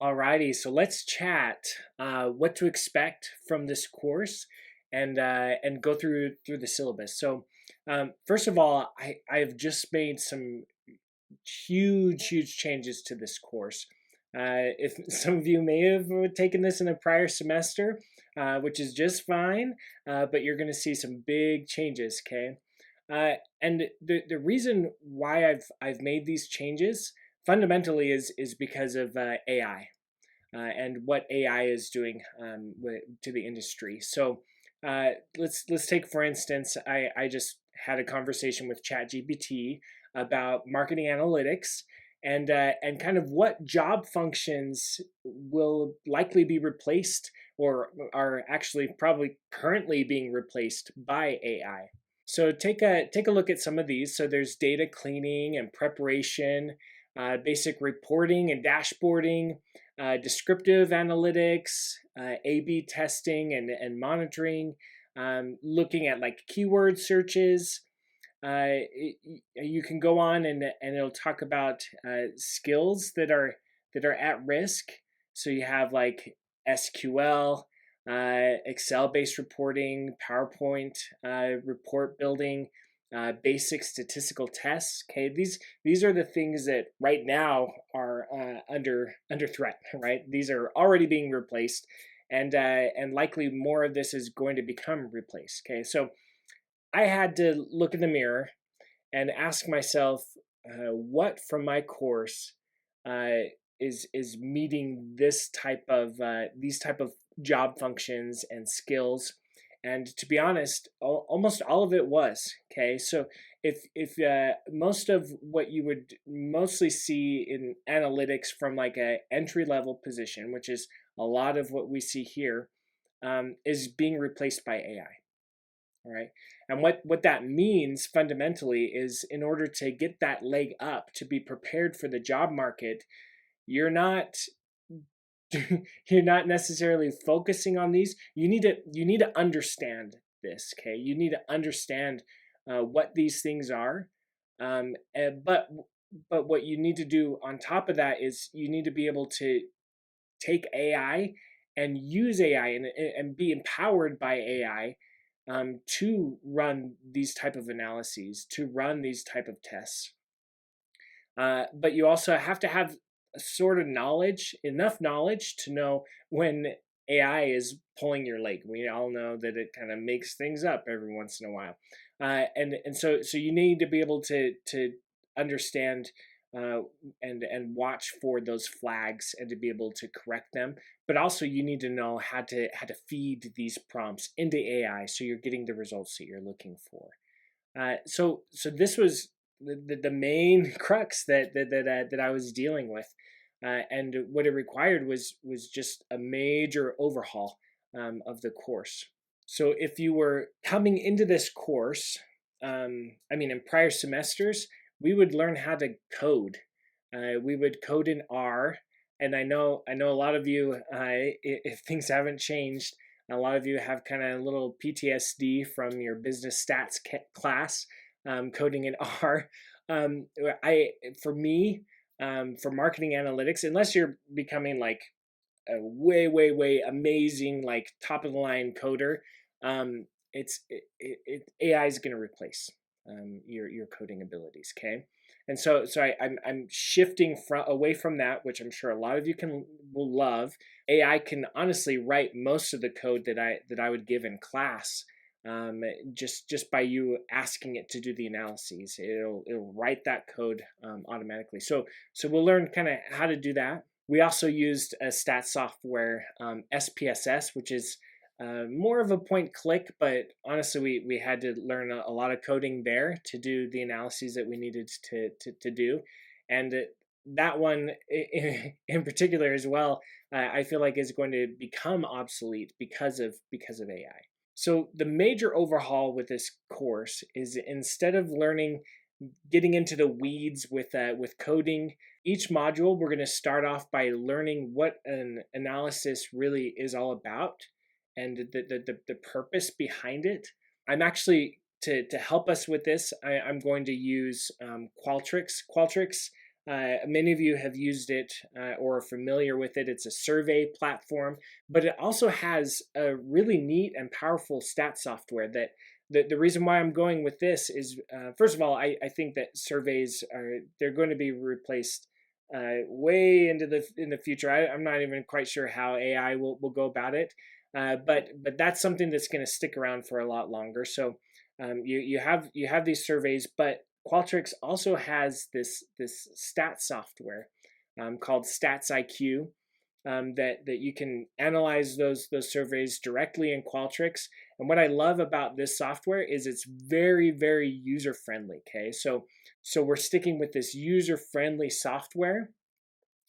Alrighty, so let's chat what to expect from this course and go through the syllabus. So first of all, I've just made some huge changes to this course. If some of you may have taken this in a prior semester, which is just fine, but you're going to see some big changes. Okay, and the reason why I've made these changes fundamentally is because of AI and what AI is doing to the industry. So let's take for instance, I just had a conversation with ChatGPT about marketing analytics and kind of what job functions will likely be replaced or are actually probably currently being replaced by AI. So take a look at some of these. So there's data cleaning and preparation, basic reporting and dashboarding, descriptive analytics, A/B testing and monitoring, looking at like keyword searches. You can go on and it'll talk about skills that are at risk. So you have like SQL, Excel-based reporting, PowerPoint report building, basic statistical tests. Okay, these are the things that right now are under threat. Right, these are already being replaced, and likely more of this is going to become replaced. Okay, so I had to look in the mirror and ask myself, what from my course uh, is meeting this type of these type of job functions and skills. And to be honest, almost all of it was okay. So if most of what you would mostly see in analytics from like a entry level position, which is a lot of what we see here, is being replaced by AI. All right. And what that means fundamentally is in order to get that leg up to be prepared for the job market, you're not you're not necessarily focusing on these. You need to understand this. Okay. You need to understand what these things are. But what you need to do on top of that is you need to be able to take AI and use AI and be empowered by AI to run these type of analyses, to run these type of tests. But you also have to have a sort of knowledge, enough knowledge to know when AI is pulling your leg. We all know that it kind of makes things up every once in a while, and so you need to be able to understand uh, and watch for those flags and to be able to correct them. But also you need to know how to feed these prompts into AI so you're getting the results that you're looking for. So this was the main crux that I was dealing with, and what it required was just a major overhaul of the course. So if you were coming into this course, I mean, in prior semesters, we would learn how to code. We would code in R, and I know a lot of you, if things haven't changed, a lot of you have kind of a little PTSD from your business stats class, coding in R. I for me, for marketing analytics, unless you're becoming like a way amazing, like top of the line coder, AI is going to replace your coding abilities. Okay, and so I'm shifting away from that, which I'm sure a lot of you will love. AI can honestly write most of the code that I would give in class. Just by you asking it to do the analyses, it'll write that code automatically. So we'll learn kind of how to do that. We also used a stat software, SPSS, which is more of a point click, but honestly, we had to learn a lot of coding there to do the analyses that we needed to do. And that one in particular as well, I feel like is going to become obsolete because of AI. So the major overhaul with this course is instead of getting into the weeds with coding, each module we're going to start off by learning what an analysis really is all about and the purpose behind it. I'm actually to help us with this. I'm going to use Qualtrics. Qualtrics Many of you have used it or are familiar with it. It's a survey platform, but it also has a really neat and powerful stat software that the reason why I'm going with this is, first of all, I think that surveys they're going to be replaced way into the future. I'm not even quite sure how AI will go about it, but that's something that's going to stick around for a lot longer. So you have these surveys, but Qualtrics also has this stat software called Stats IQ, that you can analyze those surveys directly in Qualtrics. And what I love about this software is it's very user friendly. Okay, so we're sticking with this user friendly software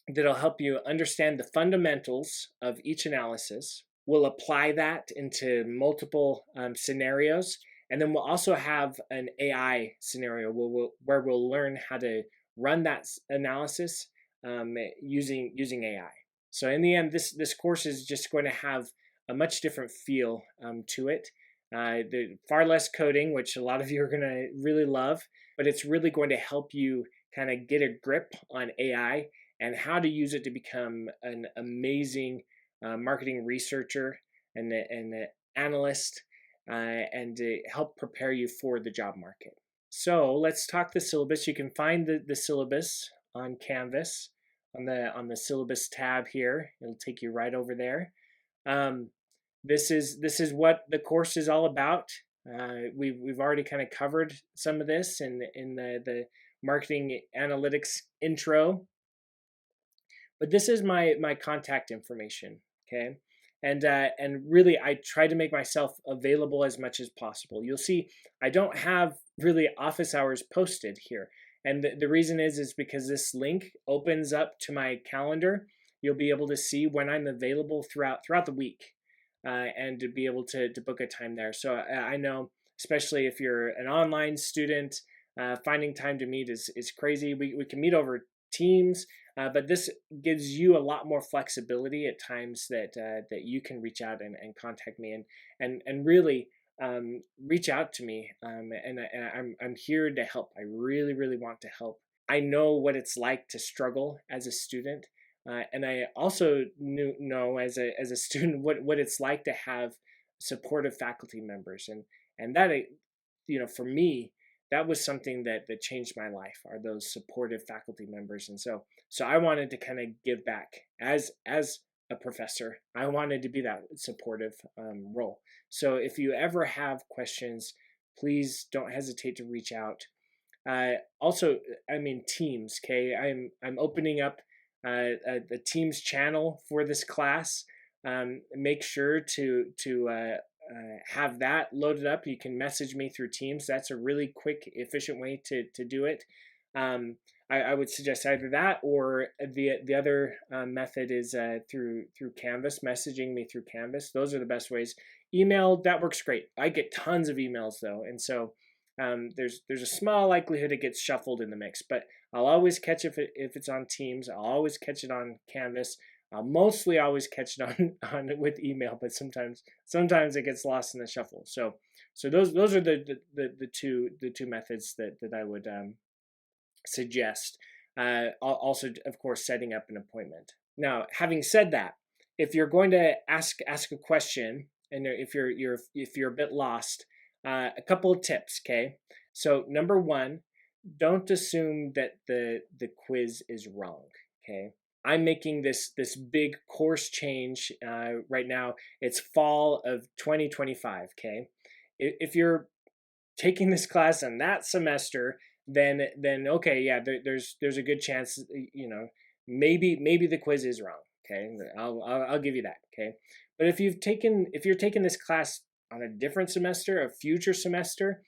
that'll help you understand the fundamentals of each analysis. We'll apply that into multiple scenarios. And then we'll also have an AI scenario where we'll learn how to run that analysis using AI. So in the end, this course is just going to have a much different feel to it. Far less coding, which a lot of you are going to really love, but it's really going to help you kind of get a grip on AI and how to use it to become an amazing marketing researcher and an analyst, and to help prepare you for the job market. So let's talk the syllabus. You can find the syllabus on Canvas on the syllabus tab here. It'll take you right over there. This is what the course is all about. We've already kind of covered some of this in the marketing analytics intro, but this is my contact information. Okay, and really I try to make myself available as much as possible. You'll see I don't have really office hours posted here, and the reason is because this link opens up to my calendar. You'll be able to see when I'm available throughout the week, and to be able to book a time there. So I know, especially if you're an online student, finding time to meet is crazy. We can meet over Teams, but this gives you a lot more flexibility at times that you can reach out and contact me and really reach out to me. And I'm here to help. I really want to help. I know what it's like to struggle as a student. And I also know as a student what it's like to have supportive faculty members, and that, for me, that was something that changed my life, are those supportive faculty members. And so I wanted to kind of give back as a professor. I wanted to be that supportive role. So if you ever have questions, please don't hesitate to reach out. Also, I mean, Teams. Okay, I'm opening up the Teams channel for this class. Make sure to have that loaded up. You can message me through Teams. That's a really quick, efficient way to do it. I would suggest either that or the other method is through Canvas, messaging me through Canvas. Those are the best ways. Email, that works great. I get tons of emails though, and so there's a small likelihood it gets shuffled in the mix, but I'll always catch it if it's on Teams. I'll always catch it on Canvas. I'll mostly always catch it on with email, but sometimes it gets lost in the shuffle. So those are the two methods that I would suggest. Also, of course, setting up an appointment. Now, having said that, if you're going to ask a question, and if you're a bit lost, a couple of tips. Okay, so number one, don't assume that the quiz is wrong. Okay, I'm making this big course change right now. It's fall of 2025. Okay, if you're taking this class in that semester, then okay, yeah, there's a good chance, maybe the quiz is wrong. Okay, I'll give you that. Okay, but if you're taking this class on a different semester, a future semester,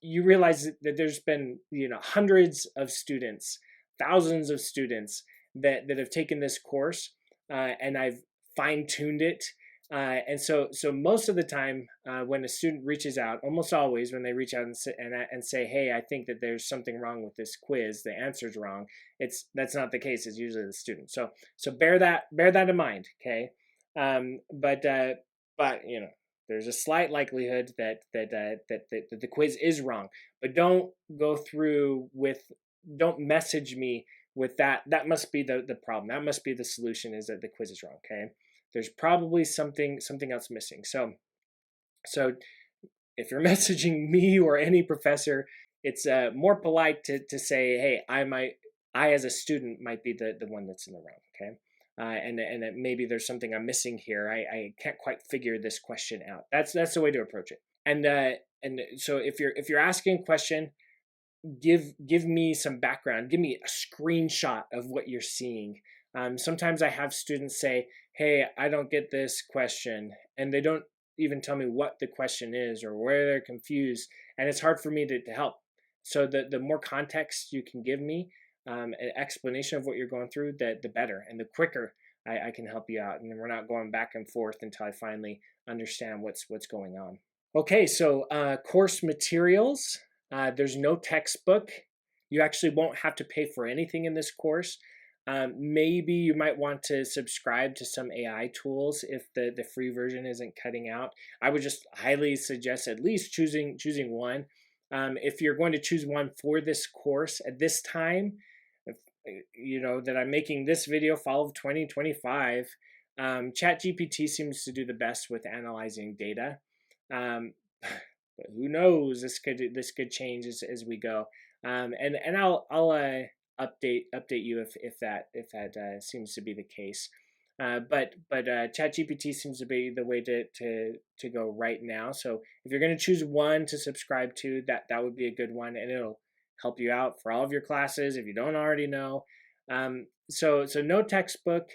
you realize that there's been hundreds of students, thousands of students that have taken this course, and I've fine-tuned it. And so most of the time, when a student reaches out, almost always when they reach out and say, hey, I think that there's something wrong with this quiz, the answer's wrong. That's not the case. It's usually the student. So bear that in mind. Okay. But there's a slight likelihood that the quiz is wrong, but don't go through with don't message me with that. That must be the problem. That must be the solution, is that the quiz is wrong. Okay, there's probably something else missing. So if you're messaging me or any professor, it's more polite to say, hey, I as a student might be the one that's in the wrong. Okay. And that maybe there's something I'm missing here. I can't quite figure this question out. That's the way to approach it. And so if you're asking a question, give me some background. Give me a screenshot of what you're seeing. Sometimes I have students say, hey, I don't get this question, and they don't even tell me what the question is or where they're confused, and it's hard for me to help. So the more context you can give me, an explanation of what you're going through, the better, and the quicker I can help you out, and then we're not going back and forth until I finally understand what's going on. Okay, so course materials. There's no textbook. You actually won't have to pay for anything in this course. Maybe you might want to subscribe to some AI tools if the free version isn't cutting out. I would just highly suggest at least choosing one. If you're going to choose one for this course at this time, if, that I'm making this video, fall of 2025, ChatGPT seems to do the best with analyzing data. But who knows? This could change as we go. And I'll update you if that seems to be the case. But ChatGPT seems to be the way to go right now. So if you're going to choose one to subscribe to, that would be a good one, and it'll help you out for all of your classes if you don't already know. So no textbook.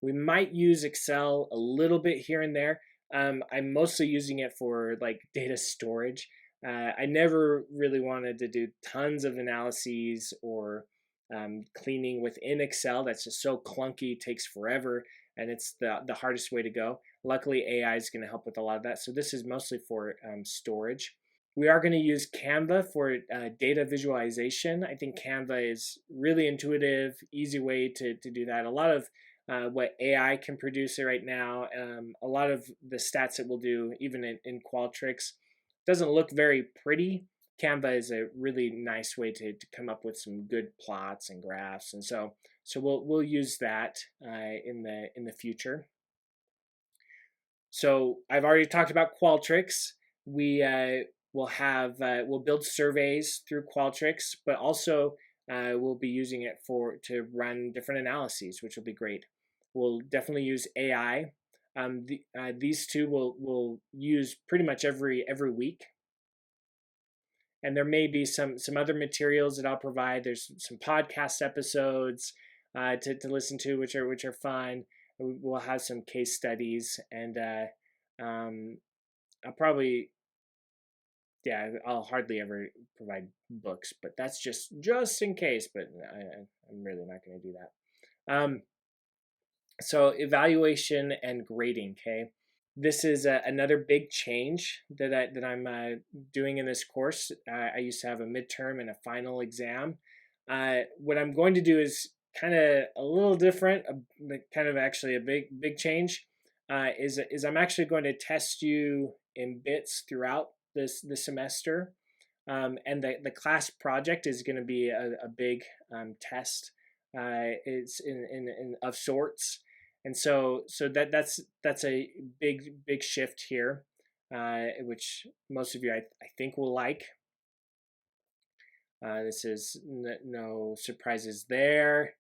We might use Excel a little bit here and there. I'm mostly using it for like data storage. I never really wanted to do tons of analyses or cleaning within Excel. That's just so clunky, takes forever, and it's the hardest way to go. Luckily, AI is going to help with a lot of that. So this is mostly for storage. We are going to use Canva for data visualization. I think Canva is really intuitive, easy way to do that. A lot of what AI can produce right now, a lot of the stats it will do, even in Qualtrics, doesn't look very pretty. Canva is a really nice way to come up with some good plots and graphs, and so we'll use that in the future. So I've already talked about Qualtrics. We'll build surveys through Qualtrics, but also we'll be using it to run different analyses, which will be great. We'll definitely use AI. These two we'll use pretty much every week. And there may be some other materials that I'll provide. There's some podcast episodes to listen to, which are fun. We'll have some case studies, and I'll hardly ever provide books, but that's just in case. But I'm really not going to do that. So evaluation and grading. Okay, this is another big change that I'm doing in this course. I used to have a midterm and a final exam. What I'm going to do is kind of a little different, kind of actually a big change. Is I'm actually going to test you in bits throughout the semester, and the class project is going to be a big test. It's in of sorts, and so that's a big shift here, which most of you I think will like. This is no surprises there.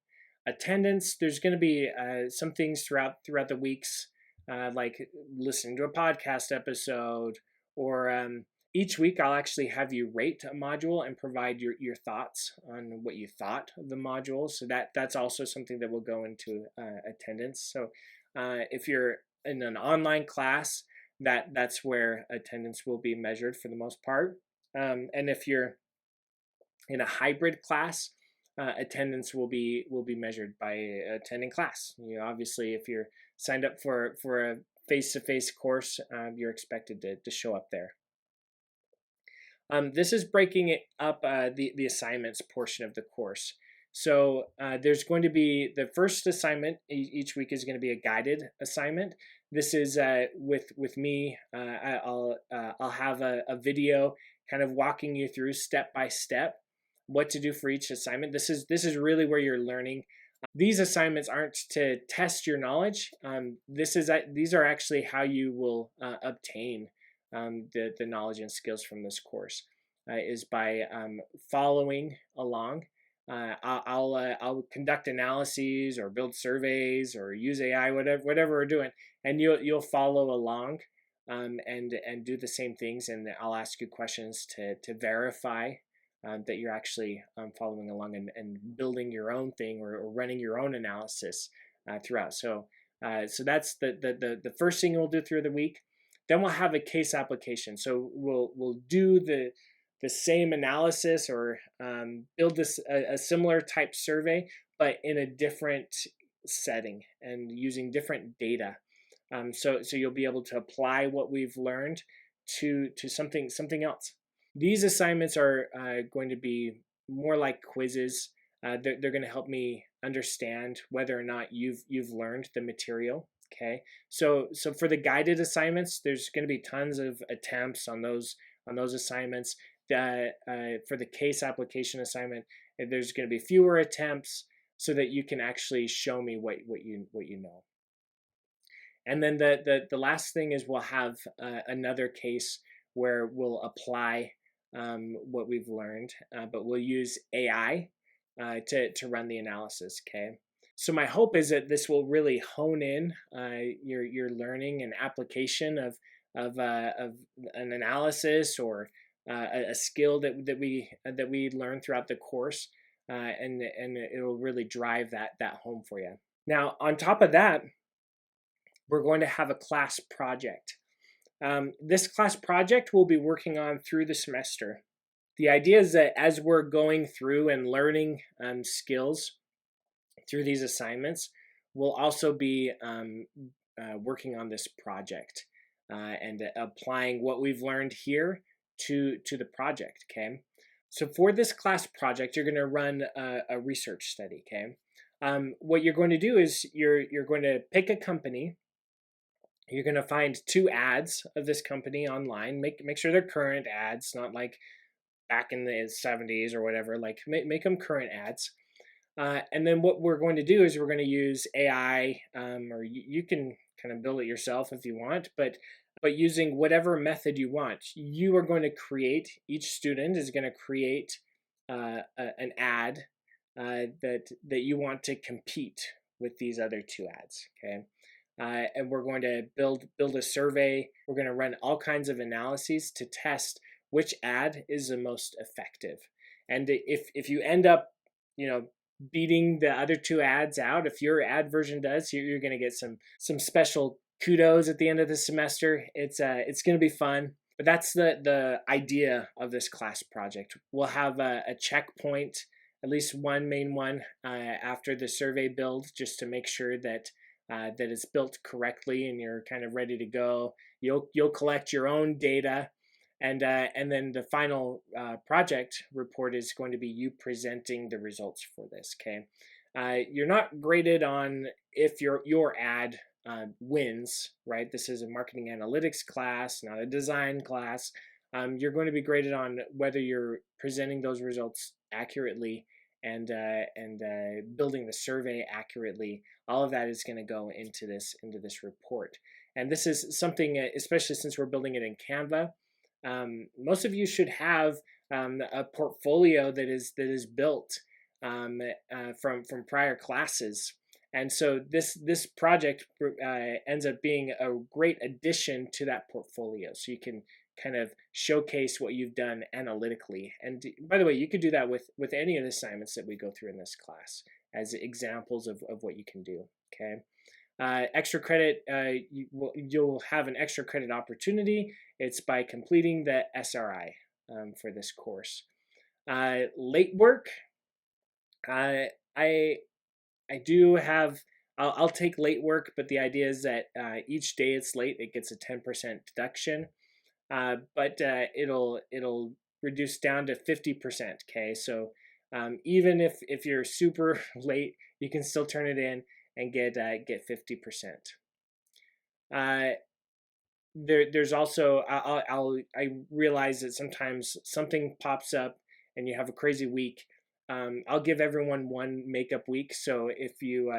Attendance, there's going to be some things throughout the weeks, like listening to a podcast episode, or each week I'll actually have you rate a module and provide your thoughts on what you thought of the module. So that's also something that will go into attendance. So if you're in an online class, that's where attendance will be measured for the most part. And if you're in a hybrid class, attendance will be measured by attending class. Obviously, if you're signed up for a face-to-face course, you're expected to show up there. This is breaking it up, the assignments portion of the course. So there's going to be the first assignment each week is going to be a guided assignment. This is with me. I'll have a video kind of walking you through step by step what to do for each assignment. This is really where you're learning. These assignments aren't to test your knowledge. These are actually how you will obtain the knowledge and skills from this course, is by following along. I'll conduct analyses or build surveys or use AI, whatever we're doing, and you'll follow along, and do the same things, and I'll ask you questions to verify that you're actually following along, and building your own thing, or running your own analysis throughout. So that's the first thing we'll do through the week. Then we'll have a case application. So we'll do the same analysis, or build a similar type survey, but in a different setting and using different data. So you'll be able to apply what we've learned to something else. These assignments are going to be more like quizzes. They're going to help me understand whether or not you've learned the material. Okay, so for the guided assignments, there's going to be tons of attempts on those assignments. For the case application assignment, there's going to be fewer attempts, so that you can actually show me what you know. And then the last thing is we'll have another case where we'll apply what we've learned, but we'll use AI to run the analysis. Okay. So my hope is that this will really hone in your learning and application of an analysis, or a skill that we learn throughout the course, and it will really drive that home for you. Now, on top of that, we're going to have a class project. This class project we'll be working on through the semester. The idea is that as we're going through and learning skills through these assignments, we'll also be working on this project, and applying what we've learned here to the project. Okay, so for this class project, you're going to run a research study. Okay, what you're going to do is you're going to pick a company. You're going to find 2 ads of this company online. Make sure they're current ads, not like back in the 70s or whatever. Like make them current ads. And then what we're going to do is we're going to use AI, or you can kind of build it yourself if you want, but using whatever method you want. You are going to create, each student is going to create an ad that you want to compete with these other 2 ads. Okay. And we're going to build a survey. We're going to run all kinds of analyses to test which ad is the most effective. And if you end up, beating the other 2 ads out, if your ad version does, you're going to get some special kudos at the end of the semester. It's going to be fun. But that's the idea of this class project. We'll have a checkpoint, at least one main one, after the survey build, just to make sure that it's built correctly and you're kind of ready to go. You'll collect your own data, and then the final project report is going to be you presenting the results for this. Okay, you're not graded on if your ad wins, right? This is a marketing analytics class, not a design class. You're going to be graded on whether you're presenting those results accurately, and building the survey accurately. All of that is going to go into this report. And this is something, especially since we're building it in Canva, most of you should have a portfolio that is built from prior classes. And so this project ends up being a great addition to that portfolio. So you can kind of showcase what you've done analytically. And by the way, you could do that with any of the assignments that we go through in this class as examples of what you can do. Okay. Extra credit, you'll have an extra credit opportunity. It's by completing the SRI for this course. Late work, I do have, I'll take late work, but the idea is that each day it's late, it gets a 10% deduction. But it'll reduce down to 50%. Okay, so even if you're super late, you can still turn it in and get 50%. There's also I realize that sometimes something pops up and you have a crazy week, I'll give everyone one makeup week. So if you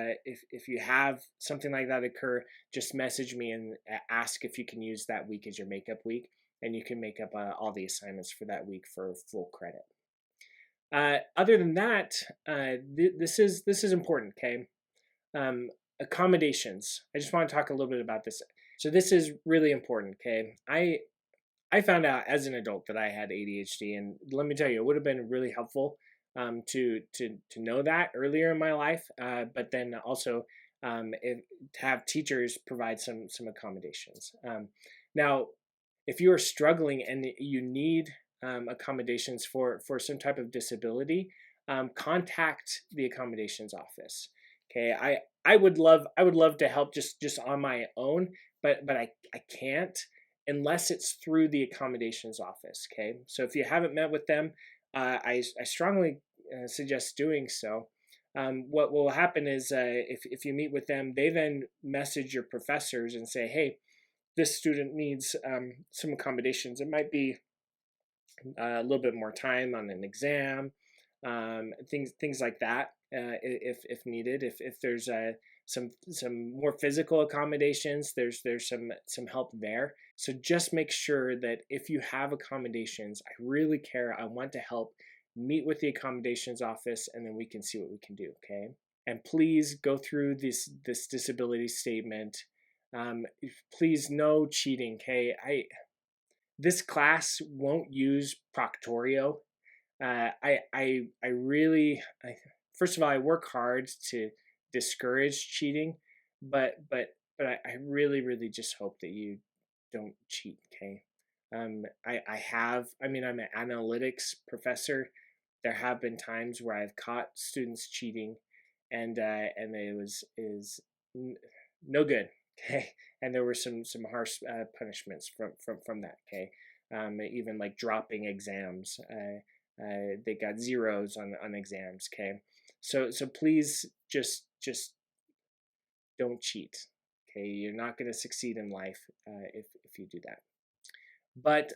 have something like that occur, just message me and ask if you can use that week as your makeup week, and you can make up all the assignments for that week for full credit. Other than that, this is important. Okay, accommodations. I just want to talk a little bit about this. So this is really important. Okay, I found out as an adult that I had ADHD, and let me tell you, it would have been really helpful to know that earlier in my life. But then also to have teachers provide some accommodations. Now, if you are struggling and you need accommodations for some type of disability, contact the accommodations office. Okay, I would love to help just on my own, but I can't unless it's through the accommodations office. Okay, so if you haven't met with them, I strongly suggest doing so. What will happen is if you meet with them, they then message your professors and say, hey, this student needs some accommodations. It might be a little bit more time on an exam, things like that. If needed, if there's some more physical accommodations, there's some help there. So just make sure that if you have accommodations, I really care. I want to help. Meet with the accommodations office, and then we can see what we can do. Okay, and please go through this disability statement. Please, no cheating. Okay, this class won't use Proctorio. I really, first of all, I work hard to discourage cheating, but I really, really just hope that you don't cheat. Okay. I mean, I'm an analytics professor. There have been times where I've caught students cheating, and it was is no good. Okay, and there were some harsh punishments from that. Okay, even like dropping exams. They got zeros on exams. Okay, so please just don't cheat. Okay, you're not going to succeed in life if you do that. But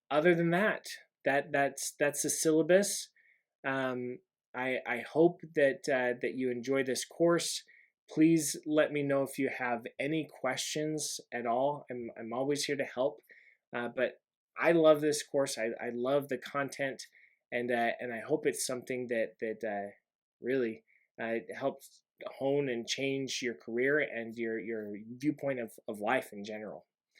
other than that, that's the syllabus. Um, I hope that you enjoy this course. Please let me know if you have any questions at all. I'm always here to help. But I love this course. I love the content, and I hope it's something that really helps hone and change your career and your viewpoint of life in general.